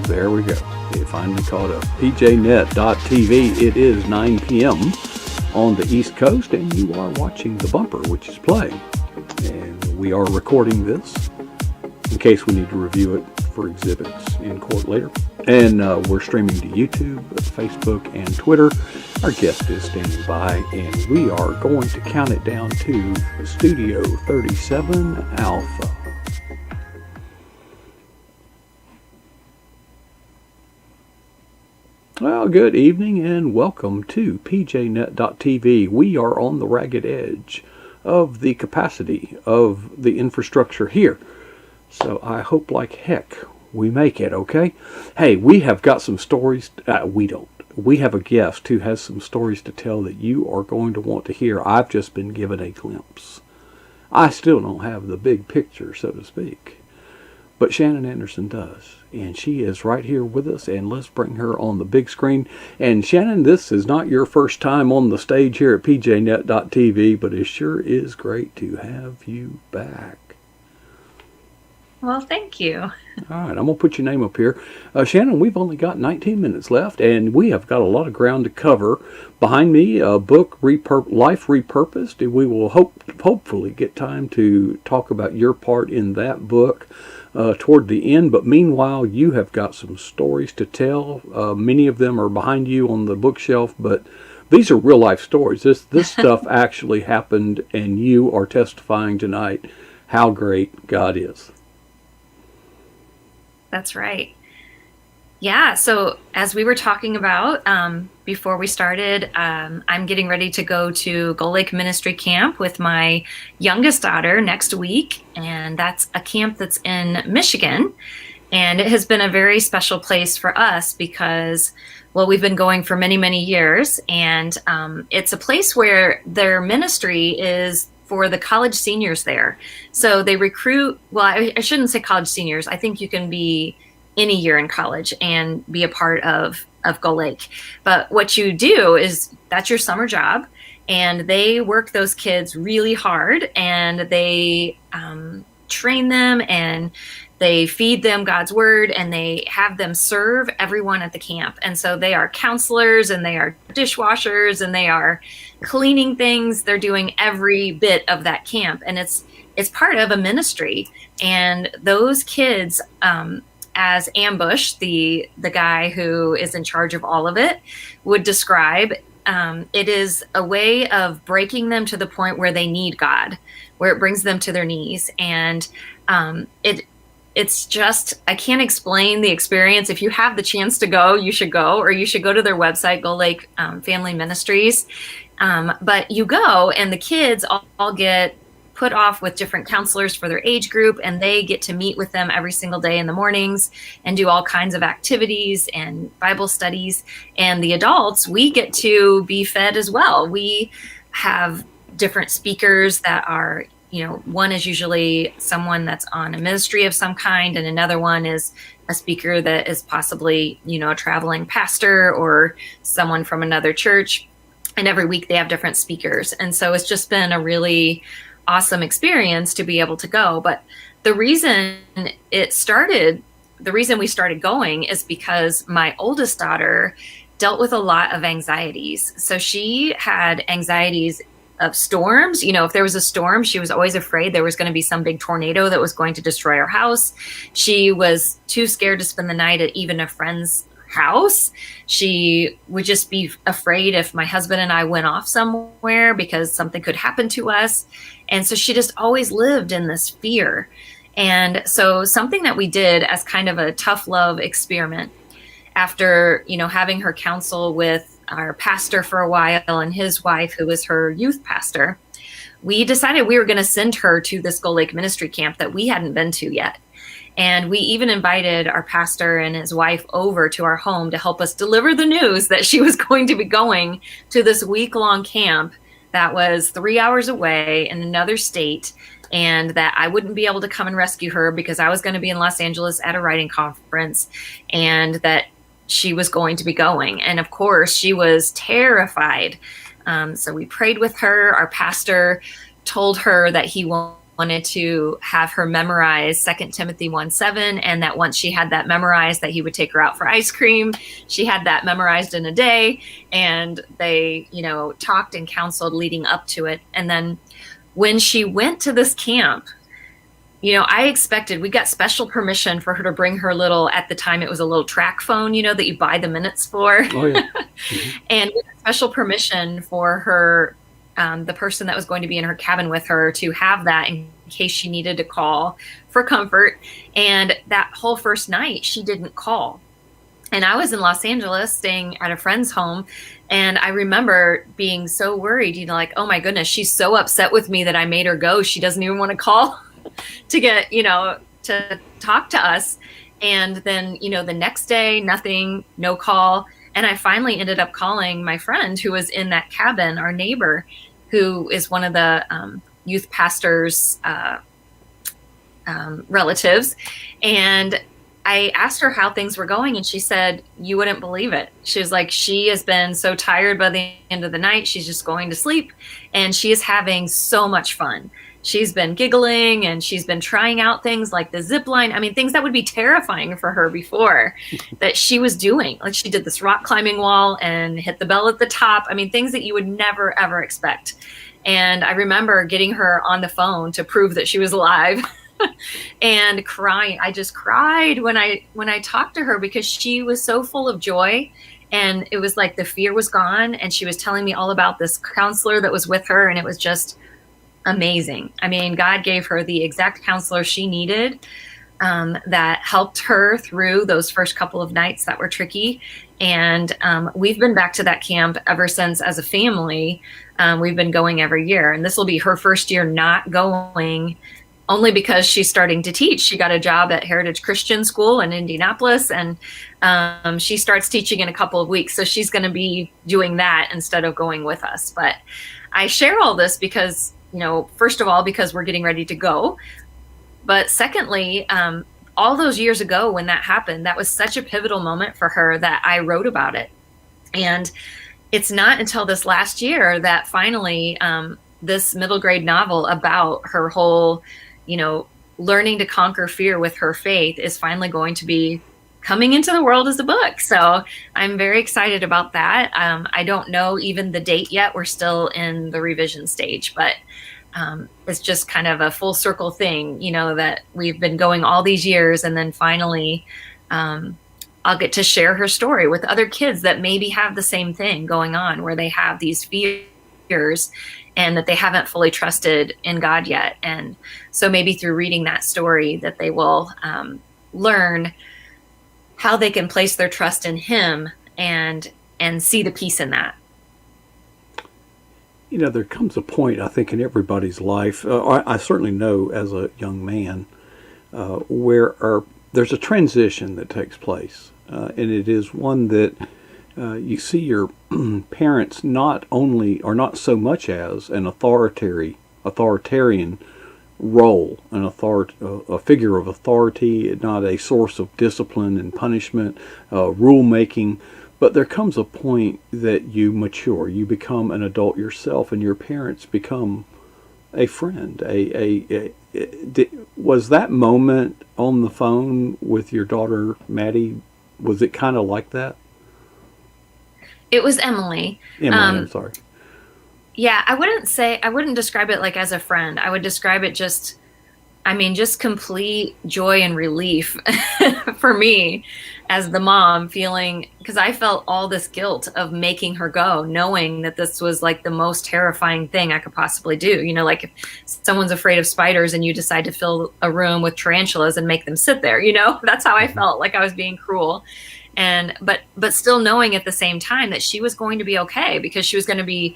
There we go. It finally caught up. pjnet.tv. It is 9 p.m. on the East Coast, and you are watching The Bumper, which is playing. And we are recording this in case we need to review it for exhibits in court later. And we're streaming to YouTube, Facebook, and Twitter. Our guest is standing by, and we are going to count it down to Studio 37 Alpha. Well, good evening and welcome to pjnet.tv. We are on the ragged edge of the capacity of the infrastructure here. So I hope like heck we make it, okay? Hey, we have got some stories. We don't. We have a guest who has some stories to tell that you are going to want to hear. I've just been given a glimpse. I still don't have the big picture, so to speak. But Shannon Anderson does. And she is right here with us, and let's bring her on the big screen. And Shannon, this is not your first time on the stage here at pjnet.tv, but it sure is great to have you back. Well, thank you. All right, I'm going to put your name up here. Shannon, we've only got 19 minutes left, and we have got a lot of ground to cover. Behind me, a book, Life Repurposed. We will hopefully get time to talk about your part in that book toward the end. But meanwhile, you have got some stories to tell. Many of them are behind you on the bookshelf, but these are real-life stories. This stuff actually happened, and you are testifying tonight how great God is. That's right. Yeah, so as we were talking about before we started, I'm getting ready to go to Gull Lake Ministry Camp with my youngest daughter next week, and that's a camp that's in Michigan. And it has been a very special place for us because, well, we've been going for many, many years, and it's a place where their ministry is for the college seniors there. So they recruit, well, I shouldn't say college seniors. I think you can be any year in college and be a part of Gull Lake. But what you do is that's your summer job, and they work those kids really hard, and they train them, and they feed them God's word, and they have them serve everyone at the camp. And so they are counselors, and they are dishwashers, and they are cleaning things. They're doing every bit of that camp, and it's part of a ministry. And those kids, as Ambush, the guy who is in charge of all of it, would describe, it is a way of breaking them to the point where they need God, where it brings them to their knees. And it's just, I can't explain the experience. If you have the chance to go, you should go, or you should go to their website, Gull Lake Family Ministries. But you go, and the kids all get put off with different counselors for their age group, and they get to meet with them every single day in the mornings and do all kinds of activities and Bible studies. And the adults, we get to be fed as well. We have different speakers that are, one is usually someone that's on a ministry of some kind, and another one is a speaker that is possibly, a traveling pastor or someone from another church. And every week they have different speakers. And so it's just been a really awesome experience to be able to go. But the reason we started going is because my oldest daughter dealt with a lot of anxieties. So she had anxieties of storms. If there was a storm, she was always afraid there was going to be some big tornado that was going to destroy our house. She was too scared to spend the night at even a friend's house. She would just be afraid if my husband and I went off somewhere because something could happen to us. And so she just always lived in this fear. And so something that we did as kind of a tough love experiment, after, having her counsel with our pastor for a while and his wife, who was her youth pastor, we decided we were going to send her to this Gull Lake Ministry Camp that we hadn't been to yet. And we even invited our pastor and his wife over to our home to help us deliver the news that she was going to be going to this week-long camp that was 3 hours away in another state, and that I wouldn't be able to come and rescue her because I was going to be in Los Angeles at a writing conference, and that she was going to be going. And of course, she was terrified. So we prayed with her. Our pastor told her that he wanted to have her memorize 2 Timothy 1:7, and that once she had that memorized, that he would take her out for ice cream. She had that memorized in a day, and they, talked and counseled leading up to it. And then when she went to this camp, I expected, we got special permission for her to bring her little, at the time it was a little track phone, that you buy the minutes for. Oh, yeah. Mm-hmm. And we got special permission for her, the person that was going to be in her cabin with her, to have that in case she needed to call for comfort. And that whole first night, she didn't call. And I was in Los Angeles staying at a friend's home. And I remember being so worried, like, oh my goodness, she's so upset with me that I made her go. She doesn't even want to call to get, to talk to us. And then, the next day, nothing, no call. And I finally ended up calling my friend who was in that cabin, our neighbor, who is one of the youth pastor's relatives. And I asked her how things were going, and she said, you wouldn't believe it. She was like, she has been so tired by the end of the night. She's just going to sleep, and she is having so much fun. She's been giggling, and she's been trying out things like the zip line. I mean, things that would be terrifying for her before that she was doing. Like, she did this rock climbing wall and hit the bell at the top. I mean, things that you would never, ever expect. And I remember getting her on the phone to prove that she was alive and crying. I just cried when I talked to her, because she was so full of joy. And it was like the fear was gone. And she was telling me all about this counselor that was with her. And it was just amazing. I mean, God gave her the exact counselor she needed, that helped her through those first couple of nights that were tricky. And we've been back to that camp ever since as a family. We've been going every year. And this will be her first year not going, only because she's starting to teach. She got a job at Heritage Christian School in Indianapolis, and she starts teaching in a couple of weeks. So she's going to be doing that instead of going with us. But I share all this because, first of all, because we're getting ready to go. But secondly, all those years ago when that happened, that was such a pivotal moment for her that I wrote about it. And it's not until this last year that finally this middle grade novel about her whole, learning to conquer fear with her faith is finally going to be coming into the world as a book. So I'm very excited about that. I don't know even the date yet. We're still in the revision stage, but it's just kind of a full circle thing, that we've been going all these years. And then finally, I'll get to share her story with other kids that maybe have the same thing going on, where they have these fears and that they haven't fully trusted in God yet. And so maybe through reading that story that they will learn how they can place their trust in Him and see the peace in that. There comes a point, I think, in everybody's life, I certainly know as a young man, where there's a transition that takes place. And it is one that you see your parents not only, or not so much as, an authoritarian role, a figure of authority, not a source of discipline and punishment, rule making. But there comes a point that you mature, you become an adult yourself, and your parents become a friend. Was that moment on the phone with your daughter, Maddie, was it kind of like that? It was Emily. I'm sorry. Yeah, I wouldn't describe it like as a friend. I would describe it just complete joy and relief for me as the mom, feeling, because I felt all this guilt of making her go, knowing that this was like the most terrifying thing I could possibly do. Like if someone's afraid of spiders and you decide to fill a room with tarantulas and make them sit there, that's how I felt, like I was being cruel. And but still knowing at the same time that she was going to be okay, because she was going to be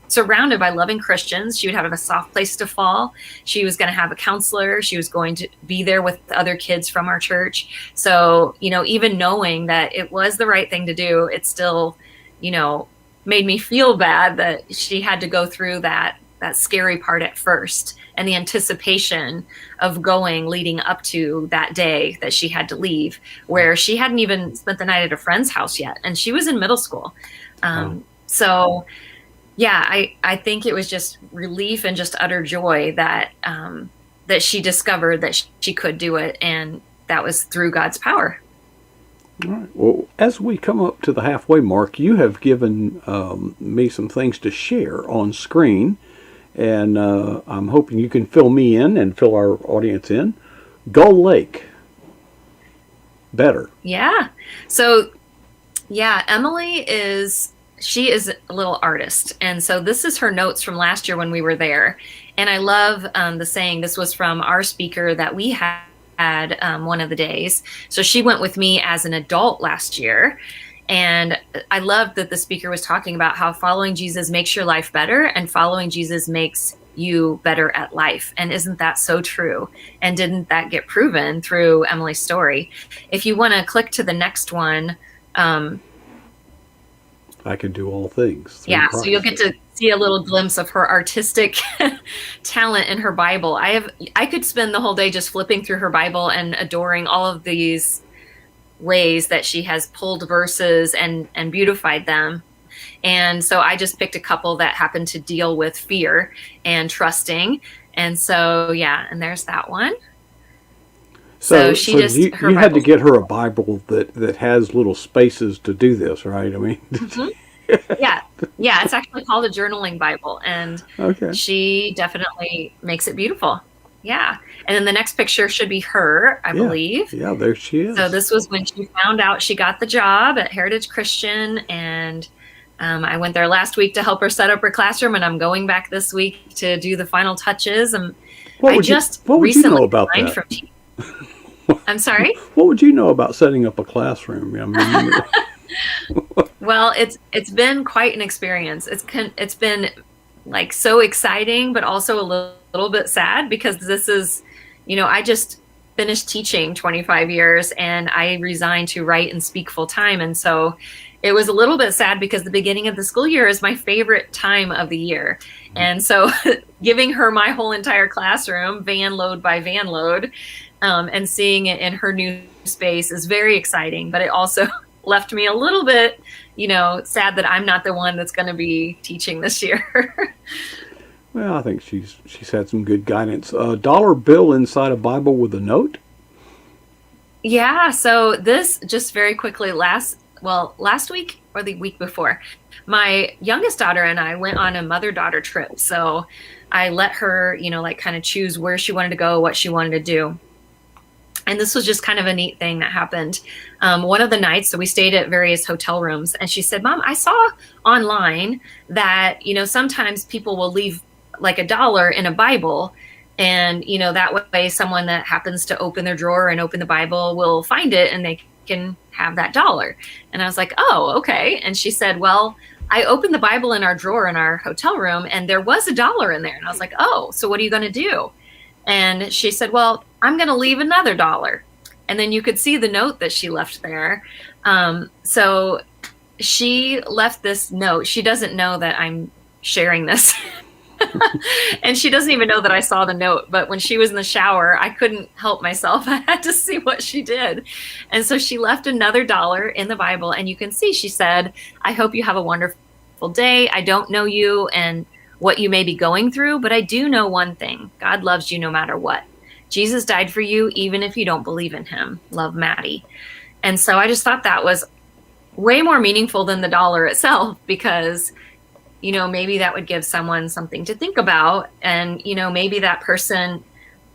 surrounded by loving Christians. She would have a soft place to fall. She was going to have a counselor. She was going to be there with other kids from our church. So, even knowing that it was the right thing to do, it still, made me feel bad that she had to go through that scary part at first, and the anticipation of going leading up to that day that she had to leave, where she hadn't even spent the night at a friend's house yet. And she was in middle school. So yeah, I think it was just relief and just utter joy that that she discovered that she could do it, and that was through God's power. All right. Well, as we come up to the halfway mark, you have given me some things to share on screen, and I'm hoping you can fill me in and fill our audience in. Gull Lake. Better. Yeah. So yeah, she is a little artist. And so this is her notes from last year when we were there. And I love the saying, this was from our speaker that we had one of the days. So she went with me as an adult last year. And I loved that the speaker was talking about how following Jesus makes your life better, and following Jesus makes you better at life. And isn't that so true? And didn't that get proven through Emily's story? If you want to click to the next one, I can do all things. yeah, so you'll get to see a little glimpse of her artistic talent in her Bible. I could spend the whole day just flipping through her Bible and adoring all of these ways that she has pulled verses and beautified them. And so I just picked a couple that happen to deal with fear and trusting. And so, yeah, and there's that one. So you had to get her a Bible that has little spaces to do this, right? I mean, mm-hmm. Yeah, it's actually called a journaling Bible, and okay. She definitely makes it beautiful. Yeah, and then the next picture should be her, I believe. Yeah, there she is. So this was when she found out she got the job at Heritage Christian, and I went there last week to help her set up her classroom, and I'm going back this week to do the final touches. What would you know about that? I'm sorry? What would you know about setting up a classroom? I mean, well, it's been quite an experience. It's been like so exciting, but also a little bit sad, because this is, I just finished teaching 25 years and I resigned to write and speak full time. And so it was a little bit sad because the beginning of the school year is my favorite time of the year. And so giving her my whole entire classroom, van load by van load, and seeing it in her new space is very exciting, but it also left me a little bit, sad that I'm not the one that's going to be teaching this year. Well, I think she's had some good guidance. A dollar bill inside a Bible with a note? Yeah, so this just very quickly last week or the week before, my youngest daughter and I went on a mother-daughter trip. So I let her, kind of choose where she wanted to go, what she wanted to do. And this was just kind of a neat thing that happened. One of the nights, so we stayed at various hotel rooms, and she said, "Mom, I saw online that, sometimes people will leave like $1 in a Bible, and, that way someone that happens to open their drawer and open the Bible will find it and they can have that $1." And I was like, "Oh, okay." And she said, "Well, I opened the Bible in our drawer in our hotel room and there was $1 in there." And I was like, "Oh, so what are you going to do?" And she said, "Well, I'm going to leave another $1." And then you could see the note that she left there. So she left this note. She doesn't know that I'm sharing this. And she doesn't even know that I saw the note. But when she was in the shower, I couldn't help myself. I had to see what she did. And so she left another $1 in the Bible. And you can see, she said, "I hope you have a wonderful day. I don't know you and what you may be going through, but I do know one thing. God loves you no matter what. Jesus died for you, even if you don't believe in him. Love, Maddie." And so I just thought that was way more meaningful than the $1 itself, because, maybe that would give someone something to think about. And, maybe that person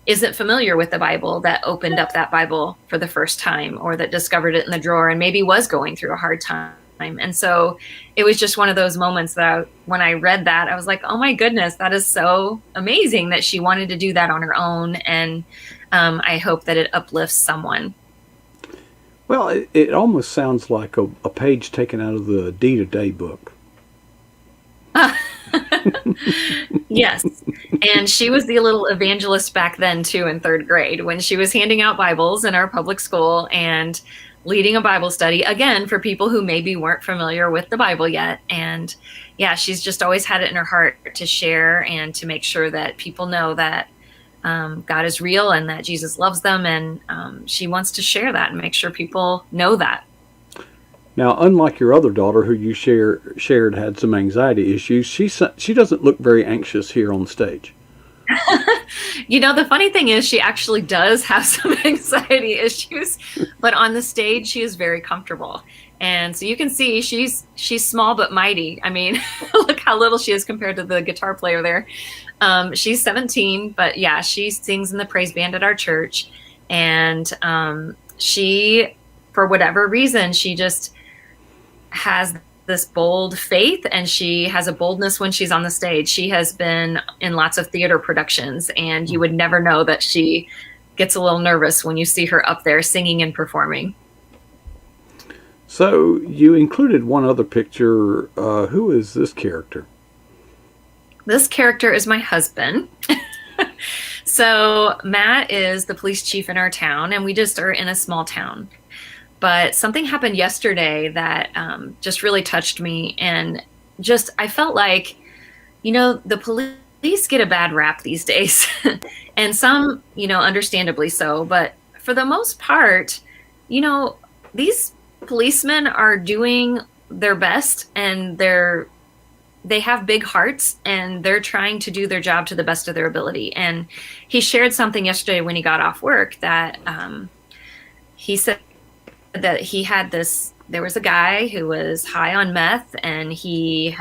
isn't familiar with the Bible that opened up that Bible for the first time, or that discovered it in the drawer and maybe was going through a hard time. And so it was just one of those moments that when I read that, I was like, oh my goodness, that is so amazing that she wanted to do that on her own. And I hope that it uplifts someone. Well, it almost sounds like a page taken out of the D-to-Day book. Yes. And she was the little evangelist back then too, in 3rd grade, when she was handing out Bibles in our public school and leading a Bible study, again, for people who maybe weren't familiar with the Bible yet. And yeah, she's just always had it in her heart to share and to make sure that people know that God is real and that Jesus loves them. And she wants to share that and make sure people know that. Now, unlike your other daughter, who you shared had some anxiety issues, she doesn't look very anxious here on stage. The funny thing is she actually does have some anxiety issues, but on the stage she is very comfortable. And so you can see she's small but mighty. I mean, look how little she is compared to the guitar player there. She's 17, but yeah, she sings in the praise band at our church. And she, for whatever reason, she just has this bold faith, and she has a boldness when she's on the stage. She has been in lots of theater productions, and you would never know that she gets a little nervous when you see her up there singing and performing. So you included one other picture. Who is this character? This character is my husband. So Matt is the police chief in our town, and we just are in a small town. But something happened yesterday that just really touched me. And I felt like, the police get a bad rap these days. And some, understandably so. But for the most part, these policemen are doing their best, and they have big hearts, and they're trying to do their job to the best of their ability. And he shared something yesterday when he got off work that he said that there was a guy who was high on meth, and he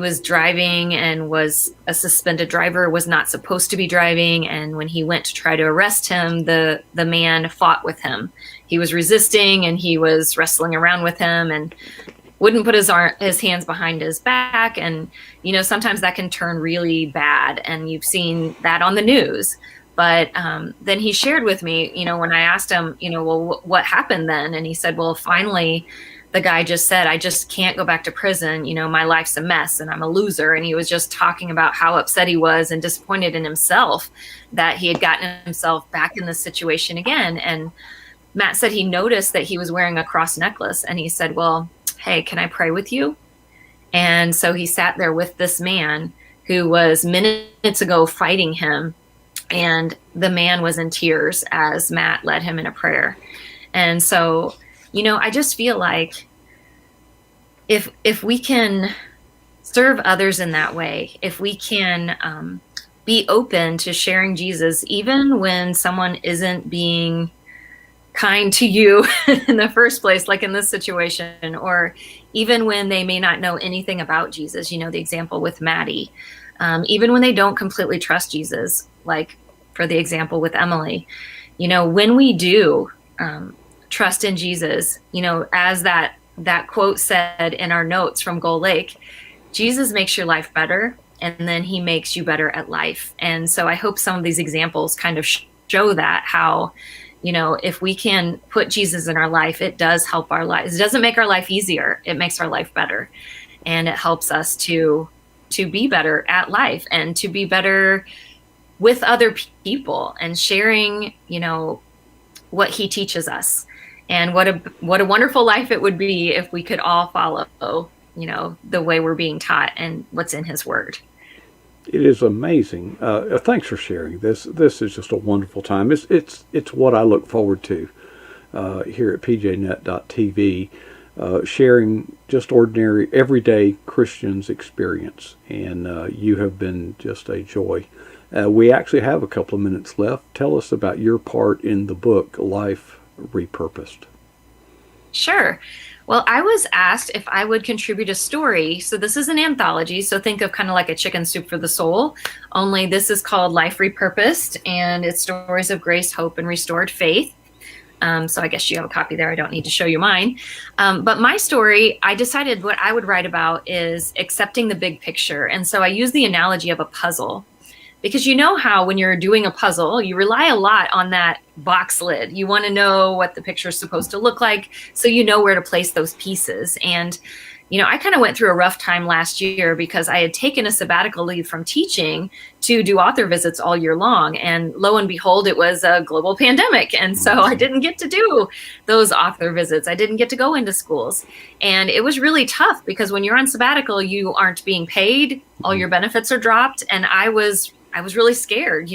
was driving and was a suspended driver, was not supposed to be driving. And when he went to try to arrest him, the man fought with him. He was resisting, and he was wrestling around with him and wouldn't put his hands behind his back. And, sometimes that can turn really bad. And you've seen that on the news. But then he shared with me, when I asked him, well, what happened then? And he said, well, finally, the guy just said, I just can't go back to prison. My life's a mess and I'm a loser. And he was just talking about how upset he was and disappointed in himself that he had gotten himself back in this situation again. And Matt said he noticed that he was wearing a cross necklace. And he said, well, hey, can I pray with you? And so he sat there with this man who was minutes ago fighting him. And the man was in tears as Matt led him in a prayer. And so, I just feel like if we can serve others in that way, if we can be open to sharing Jesus, even when someone isn't being kind to you in the first place, like in this situation, or even when they may not know anything about Jesus, the example with Maddie, even when they don't completely trust Jesus, like for the example with Emily, when we do trust in Jesus, as that quote said in our notes from Gull Lake, Jesus makes your life better, and then he makes you better at life. And so I hope some of these examples kind of show that, how, if we can put Jesus in our life, it does help our lives. It doesn't make our life easier. It makes our life better. And it helps us to be better at life and to be better with other people and sharing, what he teaches us. And what a wonderful life it would be if we could all follow, the way we're being taught and what's in his word. It is amazing. Thanks for sharing this. This is just a wonderful time. It's what I look forward to here at pjnet.tv, sharing just ordinary, everyday Christians' experience. And you have been just a joy. We actually have a couple of minutes left. Tell us about your part in the book, Life Repurposed. Sure. Well, I was asked if I would contribute a story. So this is an anthology. So think of kind of like a Chicken Soup for the Soul, only this is called Life Repurposed, and it's stories of grace, hope, and restored faith. So I guess you have a copy there. I don't need to show you mine. But my story, I decided what I would write about is accepting the big picture. And so I use the analogy of a puzzle. Because how when you're doing a puzzle, you rely a lot on that box lid. You want to know what the picture is supposed to look like, so you know where to place those pieces. And, I kind of went through a rough time last year because I had taken a sabbatical leave from teaching to do author visits all year long. And lo and behold, it was a global pandemic. And so I didn't get to do those author visits. I didn't get to go into schools. And it was really tough because when you're on sabbatical, you aren't being paid. All your benefits are dropped. And I was really scared,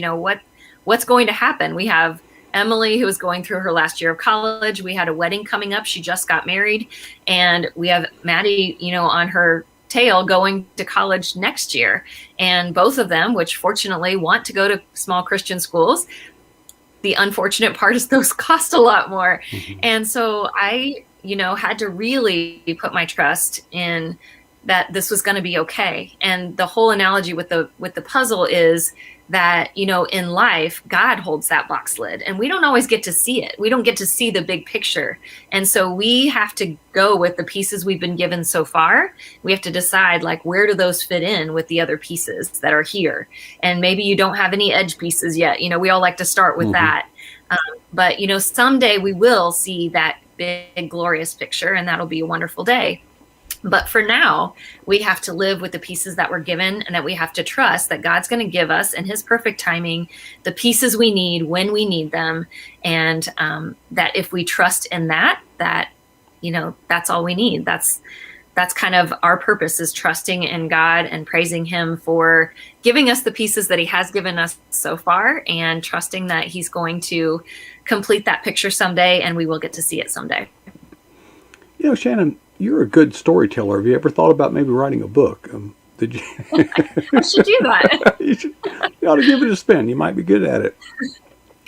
what's going to happen. We have Emily, who is going through her last year of college. We had a wedding coming up. She just got married. And we have Maddie, on her tail going to college next year. And both of them, which fortunately want to go to small Christian schools, the unfortunate part is those cost a lot more. Mm-hmm. And so I, had to really put my trust in that this was going to be okay. And the whole analogy with the puzzle is that, in life, God holds that box lid and we don't always get to see it. We don't get to see the big picture. And so we have to go with the pieces we've been given so far. We have to decide, like, where do those fit in with the other pieces that are here? And maybe you don't have any edge pieces yet. We all like to start with that. But, someday we will see that big, glorious picture, and that'll be a wonderful day. But for now, we have to live with the pieces that we're given, and that we have to trust that God's going to give us, in his perfect timing, the pieces we need when we need them. And that if we trust in that, that's all we need. That's kind of our purpose, is trusting in God and praising him for giving us the pieces that he has given us so far, and trusting that he's going to complete that picture someday, and we will get to see it someday. Shannon, you're a good storyteller. Have you ever thought about maybe writing a book? Did you? I should do that. You ought to give it a spin. You might be good at it.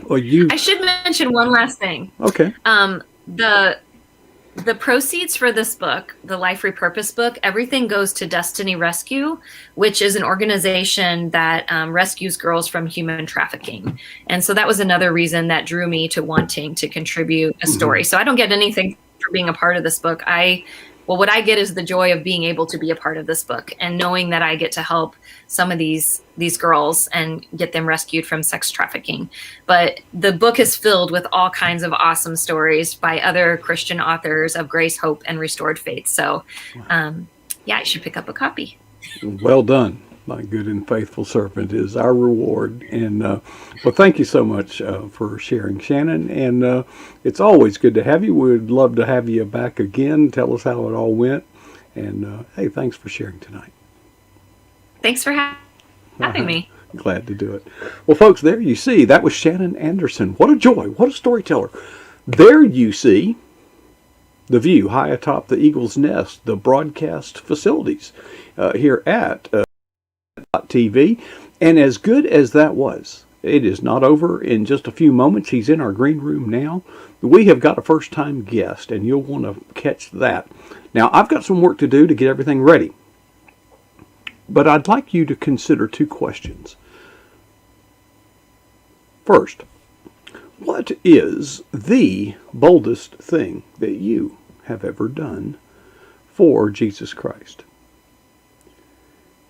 Well, I should mention one last thing. Okay. The proceeds for this book, the Life Repurpose book, everything goes to Destiny Rescue, which is an organization that rescues girls from human trafficking. And so that was another reason that drew me to wanting to contribute a story. Mm-hmm. So I don't get anything for being a part of this book. What I get is the joy of being able to be a part of this book and knowing that I get to help some of these girls and get them rescued from sex trafficking. But the book is filled with all kinds of awesome stories by other Christian authors of grace, hope, and restored faith. So, you should pick up a copy. Well done. My good and faithful servant is our reward. And thank you so much for sharing, Shannon. And it's always good to have you. We'd love to have you back again. Tell us how it all went. And hey, thanks for sharing tonight. Thanks for having me. Glad to do it. Well, folks, there you see. That was Shannon Anderson. What a joy. What a storyteller. There you see the view high atop the Eagle's Nest, the broadcast facilities here at TV. And as good as that was, it is not over. In just a few moments, he's in our green room now. We have got a first-time guest, and you'll want to catch that. Now, I've got some work to do to get everything ready. But I'd like you to consider two questions. First, what is the boldest thing that you have ever done for Jesus Christ?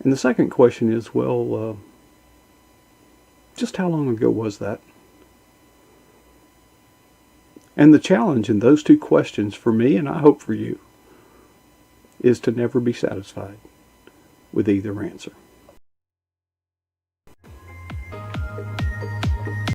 And the second question is, just how long ago was that? And the challenge in those two questions for me, and I hope for you, is to never be satisfied with either answer.